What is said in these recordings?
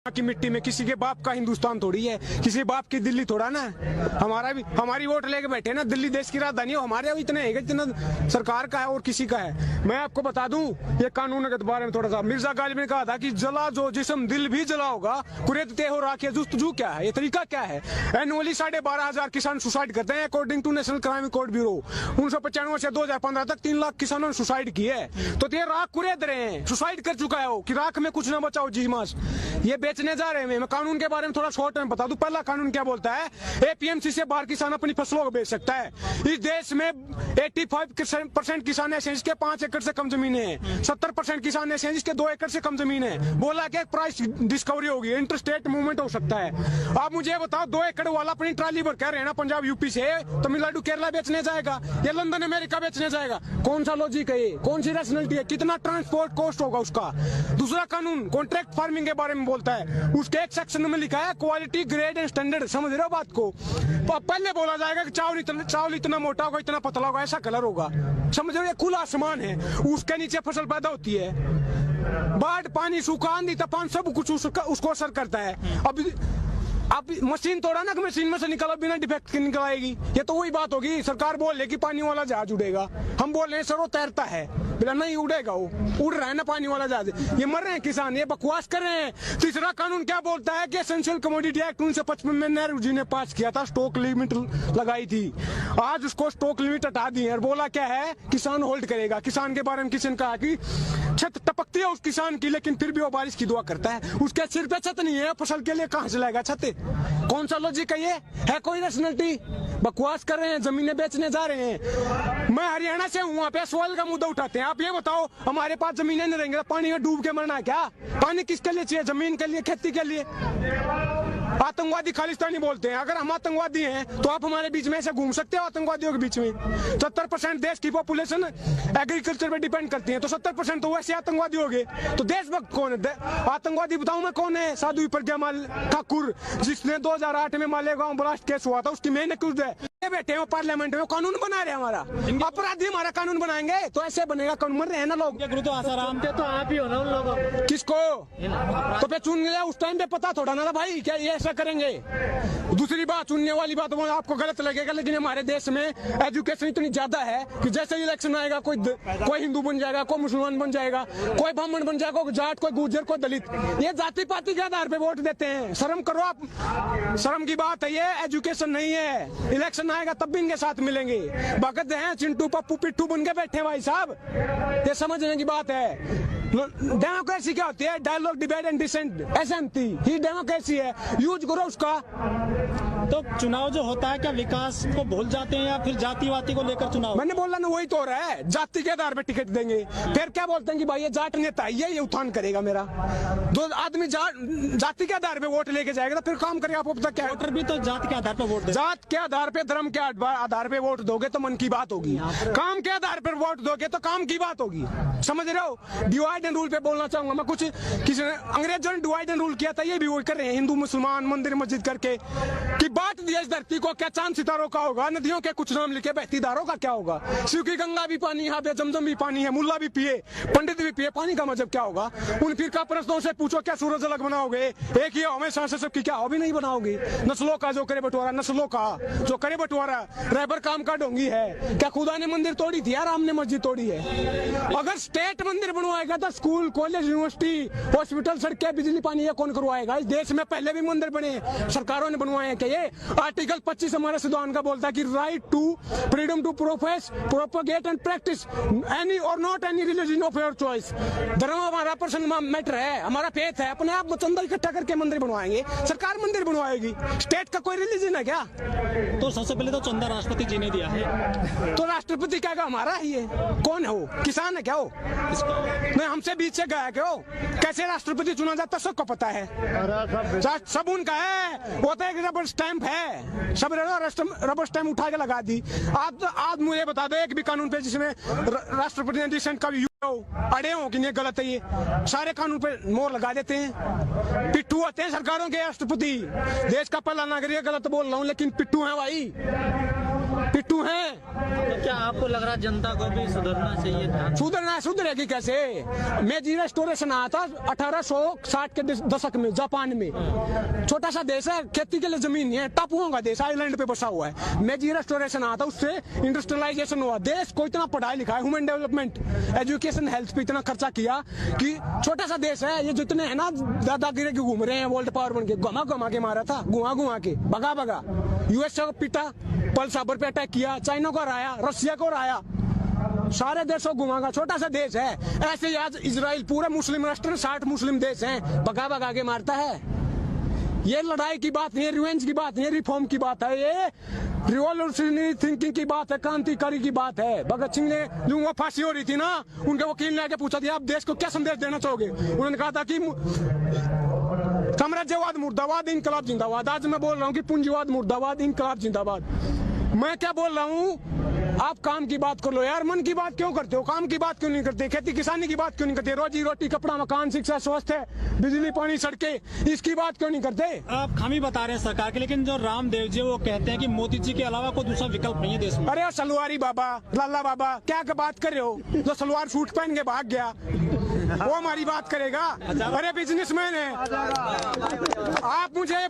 की मिट्टी में किसी के बाप का हिंदुस्तान थोड़ी है, किसी बाप की दिल्ली थोड़ा ना। हमारा भी हमारी वोट लेके बैठे ना, दिल्ली देश की राजधानी हो, हमारे इतने है जितना सरकार का है और किसी का है। मैं आपको बता दूं ये कानून के बारे में थोड़ा सा, मिर्जा गालिब ने कहा था कि जला जो जिस्म दिल भी जला होगा, कुरेदते हो राखे जुस्तजू क्या है, ये तरीका क्या है। एनुअली 12,500 किसान सुसाइड करते हैं according to National Crime Record Bureau. 1995 से 2015 तक 3 लाख किसानों ने सुसाइड की है। तो ये राख कुरेद रहे हैं, सुसाइड कर चुका है वो कि राख में कुछ ना बचाओ जी मास, ये बेचने जा रहे हैं। मैं कानून के बारे में थोड़ा शॉर्ट में बता दूं। पहला कानून क्या बोलता है, एपीएमसी से बाहर किसान अपनी फसलों को बेच सकता है। इस देश में 85% किसान ऐसे हैं जिसके 5 एकड़ से कम जमीन है, 70% किसान ऐसे हैं जिसके 2 एकड़ से कम जमीन है। बोला कि प्राइस डिस्कवरी होगी, इंटरस्टेट मूवमेंट हो सकता है। आप मुझे बताओ 2 एकड़ वाला अपनी ट्राली भर कर रहना पंजाब यूपी से तमिलनाडु केरला बेचने जाएगा या लंदन अमेरिका बेचने जाएगा? कौन सा लॉजिक है ये, कौन सी रैशनैलिटी है, कितना ट्रांसपोर्ट कॉस्ट होगा उसका? दूसरा कानून कॉन्ट्रैक्ट फार्मिंग के बारे में बोलता है, उसके एक सेक्शन में लिखा है क्वालिटी ग्रेड एंड स्टैंडर्ड। समझ रहे हो बात को? पहले बोला जाएगा कि चावल इतना मोटा होगा, इतना पतला होगा, ऐसा कलर होगा। समझ रहे हो, खुला आसमान है, उसके नीचे फसल पैदा होती है। बाढ़, पानी, सूखा, आंधी, तूफान सब कुछ उसको असर करता है। अब मशीन तोड़ा ना कि मशीन में से निकला बिना डिफेक्ट के निकल आएगी। ये तो वही बात होगी, सरकार बोल रही कि पानी वाला जहाज उड़ेगा, हम बोल रहे हैं सर वो तैरता है, बोला नहीं उड़ेगा, वो उड़ रहा है ना पानी वाला जहाज। ये मर रहे हैं किसान, ये बकवास कर रहे हैं। तीसरा कानून क्या बोलता है कि एसेंशियल कमोडिटी एक्ट 1955 में नेहरू जी ने पास किया था, स्टॉक लिमिट लगाई थी। आज उसको स्टॉक लिमिट हटा दी है और बोला क्या है, किसान होल्ड करेगा। किसान के बारे में किसी ने कहा कि छत टपकती है उस किसान की, लेकिन फिर भी वो बारिश की दुआ करता है। उसके सिर पे छत नहीं है, फसल के लिए कहां से लाएगा छत? कौन सा लॉजिक है ये? है कोई रैशनैलिटी? बकवास कर रहे हैं, जमीनें बेचने जा रहे हैं। मैं हरियाणा से हूँ, वहाँ पे सवाल का मुद्दा उठाते हैं। आप ये बताओ, हमारे पास जमीनें नहीं रहेंगे, पानी में डूब के मरना है क्या? पानी किसके लिए चाहिए? जमीन के लिए, खेती के लिए। आतंकवादी खालिस्तानी बोलते हैं, अगर हम आतंकवादी हैं तो आप हमारे बीच में ऐसे घूम सकते हो आतंकवादियों के बीच में? 70% देश की पॉपुलेशन एग्रीकल्चर पे डिपेंड करती है, तो 70% तो वैसे आतंकवादी हो गए। तो देशभक्त कौन है? आतंकवादी बताऊं मैं कौन है? साधु प्रज्ञामाल ठाकुर, जिसने 2008 में मालेगांव ब्लास्ट केस हुआ था, उसकी मेन एक्यूज है। बैठे हो पार्लियामेंट में, कानून बना रहे हमारा, अपराधी हमारा कानून बनाएंगे, तो ऐसे बनेगा कानून? मर रहे हैं ना लोग। गुरु तो आसाराम थे, तो आप ही हो ना उन लोगों को। किसको? तो पे चुन लिया उस टाइम पे, पता थोड़ा ना था भाई क्या ये ऐसा करेंगे। दूसरी बात, चुनने वाली बात आपको गलत लगेगा, लेकिन हमारे देश में एजुकेशन इतनी ज्यादा है कि जैसे इलेक्शन आएगा कोई हिंदू बन जाएगा, कोई मुसलमान बन जाएगा, कोई ब्राह्मण बन जाएगा, कोई जाट, कोई गुर्जर, कोई दलित। ये जाति पाति के आधार पे वोट देते हैं। शर्म करो आप, शर्म की बात है ये। एजुकेशन नहीं है, इलेक्शन आएगा तब भी इनके साथ मिलेंगे। भगत हैं चिंटू पप्पू पिट्ठू बन के बैठे भाई साहब, ये समझने की बात है। डेमोक्रेसी क्या होती है? डायलॉग, डिबेट एंड डिसेंट, एसएमटी ही डेमोक्रेसी है। यूज करो उसका। तो चुनाव जो होता है, क्या विकास को भूल जाते हैं या फिर जातिवादी को लेकर चुनाव? मैंने बोला ना, वही तो हो रहा है, जाति के आधार पे टिकट देंगे। फिर क्या बोलते हैं कि भाई ये जाट नेता है, ये उत्थान करेगा मेरा। दो आदमी जाति के आधार पे वोट लेके जाएगा तो फिर काम करेगा। आपको पता क्या, वोटर भी तो जात के आधार पर वोट दे। जात के आधार पे, धर्म के आधार पे वोट दोगे तो मन की बात होगी। काम के आधार पर वोट दोगे तो काम की बात होगी। समझ रहे हो? डिवाइड एंड रूल पे बोलना चाहूंगा मैं कुछ। किसी ने, अंग्रेजों ने डिवाइड एंड रूल किया था, ये भी वही कर रहे हैं, हिंदू मुसलमान मंदिर मस्जिद करके, कि बांट दिया इस धरती को। क्या चांद सितारों का होगा? नदियों के कुछ नाम लिखे, बहती धारों का क्या होगा? शिव की गंगा भी पानी, यहाँ पे जमजम भी पानी है, मुल्ला भी पिए, पंडित भी पिए, पानी का मतलब क्या होगा? उन फिरका परस्तों से पूछो, क्या सूरज अलग बनाओगे? एक ही हमेशा से सबकी क्या भी नहीं बनाओगे? नस्लों का जो करे बंटवारा, नस्लों का जो करे बंटवारा, रहबर काम का ढोंगी है। क्या खुदा ने मंदिर तोड़ी थी या राम ने मस्जिद तोड़ी है? अगर स्टेट मंदिर बनवाएगा तो स्कूल, कॉलेज, यूनिवर्सिटी, हॉस्पिटल, सड़कें, बिजली, पानी ये कौन करवाएगा? इस देश में पहले भी मंदिर बने, सरकारों ने बनवाए हैं। क्या ये आर्टिकल 25 हमारे संविधान का बोलता है कि right to freedom to profess, propagate and practice any or not any religion of your choice. धर्म हमारा पर्सनल मैटर है, हमारा फेथ है। अपने आप चंदा इकट्ठा करके मंदिर बनवाएंगे, सरकार मंदिर बनवाएगी। स्टेट का कोई रिलीजन है क्या? तो सबसे पहले तो चंदा राष्ट्रपति जी ने दिया है, तो राष्ट्रपति क्या हमारा ही है? कौन है वो? किसान है क्या वो? नहीं, हमसे बीच से गया क्या? कैसे राष्ट्रपति चुना जाता सबको पता है, सब उनका है। वो तो एक रबर स्टैंप है, सब रबर स्टैंप उठा के लगा दी। आप मुझे बता दो एक भी कानून पे जिसमें राष्ट्रपति ने डिसेंट का भी अड़े हो कि नहीं गलत है, ये सारे कानून पे मोहर लगा देते हैं। पिट्ठू होते हैं सरकारों के राष्ट्रपति। देश का पहला नागरिक, गलत बोल रहा हूँ लेकिन पिट्ठू है भाई। पिट्टू हैं। तो क्या आपको लग रहा है जनता को भी सुधरना चाहिए? ध्यान सुधरेगी कैसे? मेजी रेस्टोरेशन आया था 1860 के दशक में जापान में। छोटा सा देश है, खेती के लिए जमीन नहीं है, टापुओं का देश, आइलैंड पे बसा हुआ है। मेजी रेस्टोरेशन आया था, उससे इंडस्ट्रियलाइजेशन हुआ। देश को इतना पढ़ाई लिखा है, ह्यूमन डेवलपमेंट, एजुकेशन, हेल्थ पे इतना खर्चा किया कि छोटा सा देश है। ये जितने है ना दादागिरी के घूम रहे हैं, वर्ल्ड पावर बन के, घुमा के मारा था, घुमा के भगा यूएसए को पीटा, पर्ल हार्बर पे अटैक किया, चाइना को हराया, रशिया को हराया, सारे देशों घुमागा। छोटा सा देश है। ऐसे ही आज इजराइल पूरे मुस्लिम राष्ट्र, 60 मुस्लिम देश हैं, भगा के मारता है। ये लड़ाई की बात नहीं है, रिवेंज की बात नहीं है, रिफॉर्म की बात है, ये रिवॉल्यूशनरी थिंकिंग की बात है, क्रांतिकारी की बात है। भगत सिंह ने जो वो फांसी हो रही थी ना, उनके वकील ने आके पूछा था आप देश को क्या संदेश देना चाहोगे? उन्होंने कहा था कि साम्राज्यवाद मुर्दाबाद, इनकलाब जिंदाबाद। आज मैं बोल रहा हूँ कि पूंजीवाद मुर्दाबाद, इनकलाब जिंदाबाद। मैं क्या बोल रहा हूँ? आप काम की बात कर लो यार, मन की बात क्यों करते हो? काम की बात क्यों नहीं करते? खेती किसानी की बात क्यों नहीं करते? रोजी रोटी, कपड़ा, मकान, शिक्षा, स्वास्थ्य, बिजली, पानी, सड़कें, इसकी बात क्यों नहीं करते? आप खामी बता रहे हैं सरकार के, लेकिन जो रामदेव जी वो कहते हैं कि मोदी जी के अलावा कोई दूसरा विकल्प नहीं है देश में। अरे सलवारी बाबा, लाला बाबा, क्या बात कर रहे हो? जो सलवार सूट पहन के भाग गया वो हमारी बात करेगा? अरे बिजनेसमैन है। आप मुझे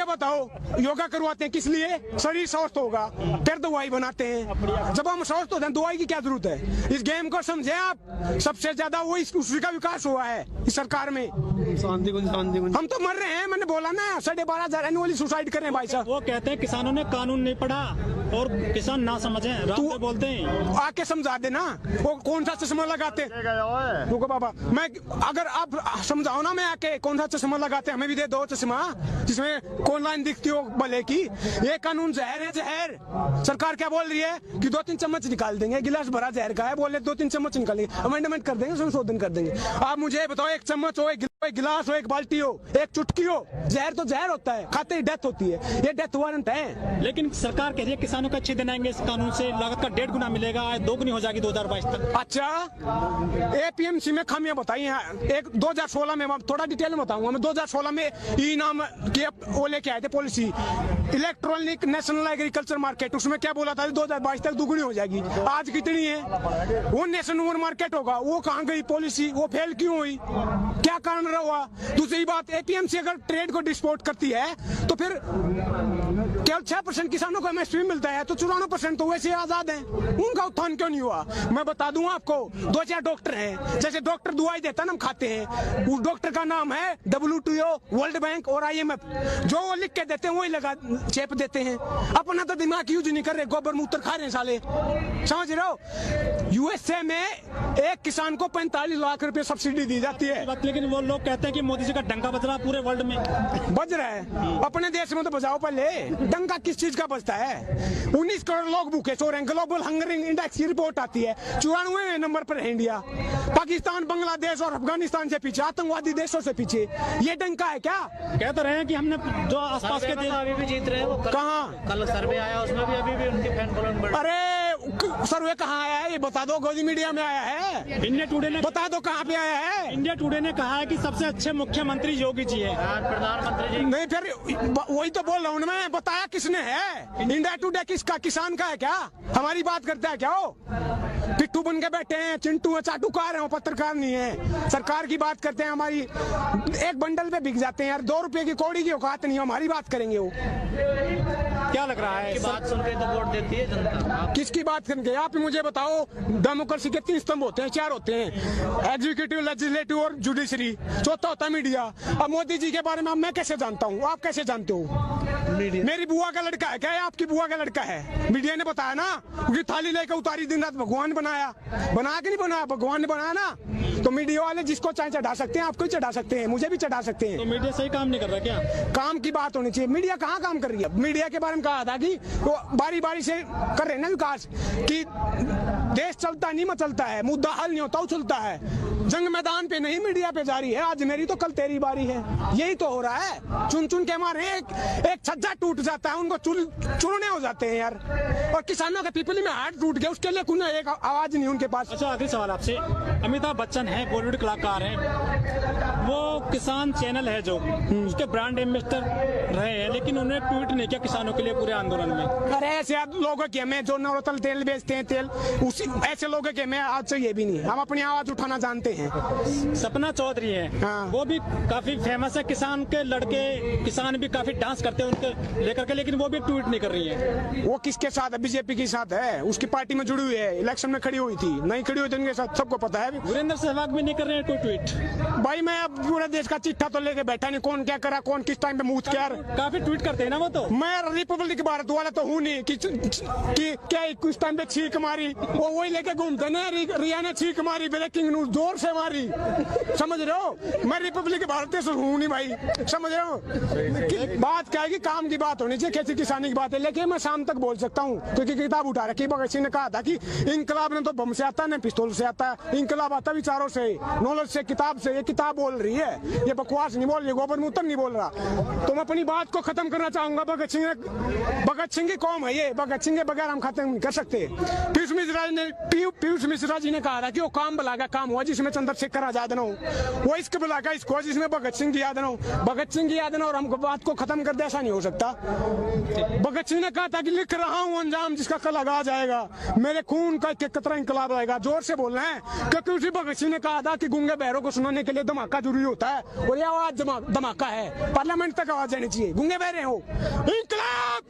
बताओ, योगा करवाते हैं किस लिए? शरीर स्वस्थ होगा, फिर दवाई बनाते हैं। जब हम स्वस्थ होते हैं दवाई की क्या जरूरत है? इस गेम को समझे आप। सबसे ज्यादा वो उसी का विकास हुआ है इस सरकार में। हम तो मर रहे हैं, मैंने बोला ना, 12,500 एनुअली सुसाइड कर रहे हैं भाई साहब। वो कहते हैं किसानों ने कानून नहीं पढ़ा और किसान ना समझे, रामदेव बोलते हैं। आके समझा देना, वो कौन सा चश्मा लगाते? रुको बाबा, मैं अगर आप समझाओ ना, मैं आके कौन सा चश्मा लगाते? हमें भी दे दो चश्मा जिसमें कौन लाइन दिखती हो भले की। ये कानून जहर है, जहर। सरकार क्या बोल रही है कि 2-3 चम्मच निकाल देंगे, गिलास भरा जहर का है, बोले 2-3 चम्मच निकालेंगे, अमेंडमेंट कर देंगे, संशोधन कर देंगे। आप मुझे बताओ, एक चम्मच हो, एक गिलास हो, एक बाल्टी हो, एक चुटकी हो, जहर तो जहर होता है, खाते ही डेथ होती है। ये डेथ वारंट है। लेकिन सरकार कह रही है किसानों का अच्छे दिन आएंगे, इस कानून से लागत का 1.5 गुना मिलेगा, 2 गुनी हो जाएगी 2022 तक। अच्छा, एपीएमसी में खामियां बताई हैं। एक 2016 में, थोड़ा डिटेल में बताऊंगा मैं, 2016 में ई नाम की वो लेके आए थे policy, electronic national agriculture market. उसमें क्या बोला था 2022 तक दुगुनी हो जाएगी। आज कितनी है? वो नेशनल मार्केट होगा, वो कहाँ गई पॉलिसी? वो फेल क्यों हुई? क्या कारण रहा? दूसरी बात, एपीएमसी अगर ट्रेड को डिस्पोर्ट करती है तो फिर केवल 6% किसानों को एमएसपी मिलता है, तो 94% तो वैसे आजाद हैं। उनका उत्थान क्यों नहीं हुआ? मैं बता दूं आपको, 2-4 डॉक्टर हैं, जैसे डॉक्टर दवाई देता ना, हम खाते हैं, उस डॉक्टर का नाम है WTO, वर्ल्ड बैंक और IMF। जो वो लिख के देते हैं वही लगा चेप देते हैं। अपना तो दिमाग यूज नहीं कर रहे, गोबर मूत्र खा रहे हैं साले, समझ रहे हो? यूएसए में एक किसान को 45 लाख रुपए सब्सिडी दी जाती है। लेकिन वो लोग कहते हैं कि मोदी जी का डंका बज रहा पूरे वर्ल्ड में। बज रहा है, अपने देश में तो बजाओ पहले। डंका किस चीज का बजता है? 19 करोड़ लोग भूखे सो रहे हैं। ग्लोबल हंगर इंडेक्स की रिपोर्ट आती है, 94वें नंबर पर है इंडिया। पाकिस्तान, बांग्लादेश और अफगानिस्तान से पीछे, आतंकवादी देशों से पीछे। ये डंका है क्या? कह तो रहे हैं कि हमने जो आसपास के देश अभी भी जीत रहे हैं वो। कहाँ? कल सर्वे आया, उसमें भी अभी भी उनके फैन फॉलोइंग बढ़। अरे सर्वे कहाँ आया है? ये बता दो। गोदी मीडिया में आया है? इंडिया टुडे ने बता दो कहाँ पे आया है? इंडिया टुडे ने कहा है कि सबसे अच्छे मुख्यमंत्री योगी जी है। प्रधानमंत्री जी नहीं, फिर वही तो बोल रहा हूँ मैं। बताया किसने है? इंडिया टुडे किसका? किसान का है क्या? हमारी बात करता है क्या? वो पिट्ठू बन के बैठे हैं, चिंटू है, चाटुकार है, वो पत्रकार नहीं है। सरकार की बात करते हैं, हमारी एक बंडल पे बिक जाते हैं यार। 2 रुपए की कौड़ी की औकात नहीं है, हमारी बात करेंगे वो। क्या लग रहा है? बात सुन के तो वोट देती है जनता। किसकी बात करेंगे आप? मुझे बताओ। डेमोक्रेसी के 3 स्तंभ होते हैं, 4 होते हैं, एग्जीक्यूटिव, लेजिस्लेटिव और जुडिशरी। चौथा होता है मीडिया। अब मोदी जी के बारे में मैं कैसे जानता हूँ? आप कैसे जानते हो? मेरी बुआ का लड़का है क्या? आपकी बुआ का लड़का है? मीडिया ने बताया ना, क्योंकि थाली लेकर उतारी, दिन रात भगवान बनाया कि नहीं बनाया? भगवान ने बनाया ना। तो मीडिया वाले जिसको चाहे चढ़ा सकते हैं, आपको ही चढ़ा सकते हैं, मुझे भी चढ़ा सकते हैं। तो मीडिया सही काम नहीं कर रहा क्या? काम की बात होनी चाहिए। मीडिया कहाँ काम कर रही है? मीडिया के बारे में कहा था कि वो बारी बारी से कर रहे हैं ना विकास, कि देश चलता नहीं मचलता है, मुद्दा हल नहीं होता उछलता है। जंग मैदान पे नहीं, मीडिया पे जारी है। आज मेरी तो कल तेरी बारी है, यही तो हो रहा है। चुन चुन के मारे एक छज्जा टूट जाता है, उनको चुनने हो जाते हैं यार। और किसानों के पिपली में हाथ टूट गया, उसके लिए कोई एक आवाज नहीं उनके पास। अच्छा, आखिरी सवाल आपसे। अमिताभ बच्चन है, बॉलीवुड कलाकार हैं, वो किसान चैनल है जो उसके ब्रांड एम्बेसडर रहे हैं, लेकिन उन्होंने ट्वीट नहीं किया किसानों के लिए पूरे आंदोलन में। अरे ऐसे लोगों के हमें जो नौरतल तेल बेचते हैं तेल उसी ऐसे लोगों के हमें आज से ये भी नहीं, हम अपनी आवाज उठाना जानते हैं। सपना चौधरी है, हाँ। वो भी काफी फेमस है, किसान के लड़के किसान भी काफी डांस करते हैं उनके लेकर के, लेकिन वो भी ट्वीट नहीं कर रही है। वो किसके साथ है? बीजेपी के साथ है, उसकी पार्टी में जुड़ी हुई है, इलेक्शन में खड़ी हुई थी, नहीं खड़ी हुई थी उनके साथ, सबको पता है। वीरेंद्र सहवाग भी नहीं कर रहे हैं कोई ट्वीट। भाई मैं अब पूरे देश का चिट्ठा तो लेके बैठा नहीं, कौन क्या करा, कौन किस टाइम पे मुंह क्या। काफी ट्वीट करते हैं ना वो तो। मैं रिपब्लिक भारत वाला तो हूँ नहीं कि क्या कुछ टाइम पे छींक मारी, वो वही लेके घूमते ना। रिया ने छींक मारी, ब्रेकिंग न्यूज जोर से मारी, समझ रहे हो। मैं रिपब्लिक भारत से हूँ नहीं भाई, समझ रहे हो। बात क्या है कि काम की बात होनी चाहिए, खेती किसानी की बात है, लेकिन मैं शाम तक बोल सकता हूँ क्योंकि किताब उठा रखी। भगत सिंह ने कहा था कि इंकलाब ने तो बम से आता है, न पिस्तौल से आता है, इंकलाब आता विचारों से, नॉलेज से, किताब से। ये किताब बोल रही है, ये बकवास नहीं बोल रही, गोबर मूत्र नहीं बोल रहा। तो मैं अपनी बात को खत्म करना चाहूंगा। भगत सिंह की कौम है ये, भगत सिंह के बगैर हम खत्म नहीं कर सकते। पीयूष मिश्रा जी ने कहा था कि वो काम बुलागा काम हुआ जिसमें चंद्रशेखर आजाद न हो, वो इसको बुलागा इसको जिसमें भगत सिंह की याद न हो। भगत सिंह की याद न, और हमको बात को खत्म कर दे, ऐसा नहीं हो सकता। भगत सिंह ने कहा था कि लिख रहा हूँ अंजाम जिसका कल आ जाएगा, मेरे खून का एक कतरा इंकलाब आएगा। जोर से बोलना है क्योंकि उसी भगत सिंह ने कहा था कि गूंगे बहरों को सुनाने के लिए धमाका जरूरी होता है, और ये आवाज धमाका है, पार्लियामेंट तक आवाज जानी चाहिए। गूंगे बहरे हो, इंकलाब